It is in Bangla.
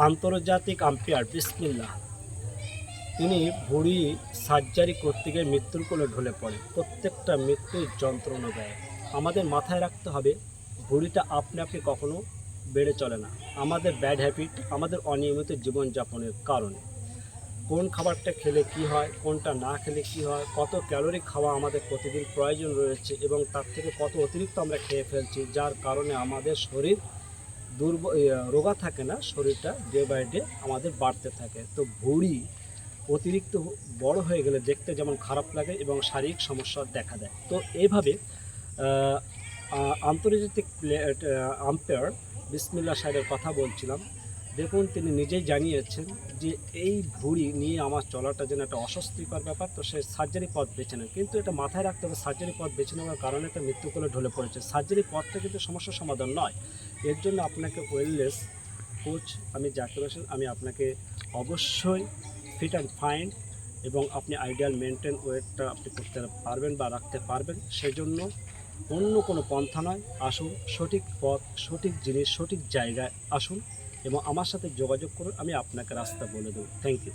আন্তর্জাতিক আম্পায়ার বিসমিল্লাহ তিনি ভুঁড়ি সার্জারি করতে গিয়ে মৃত্যুর কোলে ঢলে পড়ে। প্রত্যেকটা মৃত্যুর যন্ত্রণা দেয়। আমাদের মাথায় রাখতে হবে ভুঁড়িটা আপনি আপনি কখনো বেড়ে চলে না। আমাদের ব্যাড হ্যাবিট, আমাদের অনিয়মিত জীবনযাপনের কারণে। কোন খাবারটা খেলে কি হয়, কোনটা না খেলে কি হয়, কত ক্যালোরি খাওয়া আমাদের প্রতিদিন প্রয়োজন রয়েছে এবং তার থেকে কত অতিরিক্ত আমরা খেয়ে ফেলছি, যার কারণে আমাদের শরীর রোগা থাকে না, শরীরটা ডে বাই ডে আমাদের বাড়তে থাকে। তো ভুঁড়ি অতিরিক্ত বড় হয়ে গেলে দেখতে যেমন খারাপ লাগে এবং শারীরিক সমস্যা দেখা দেয়। তো এইভাবে আন্তর্জাতিক আম্পায়ার বিসমিল্লাহ সাহেবের কথা বলছিলাম। দেখুন, তিনি নিজেই জানিয়েছেন যে এই ভুঁড়ি নিয়ে আমার চলাটা যেন একটা অস্বস্তিকর ব্যাপার। তো সে সার্জারি পথ বেছে নেন, কিন্তু এটা মাথায় রাখতে হবে সার্জারি পথ বেছে নেওয়ার কারণে একটা মৃত্যু কোলে ঢলে পড়েছে। সার্জারি পথটা কিন্তু সমস্যার সমাধান নয়। এর জন্য আপনাকে ওয়েলনেস কোচ, আমি যাকে বলছেন, আমি আপনাকে অবশ্যই ফিট অ্যান্ড ফাইন এবং আপনি আইডিয়াল মেনটেন ওয়েটটা আপনি করতে পারবেন বা রাখতে পারবেন। সেজন্য অন্য কোনো পন্থা নয়, আসুন সঠিক পথ, সঠিক জিনিস, সঠিক জায়গায় আসুন এবং আমার সাথে যোগাযোগ করুন। আমি আপনাকে রাস্তা বলে দেবো। Thank you.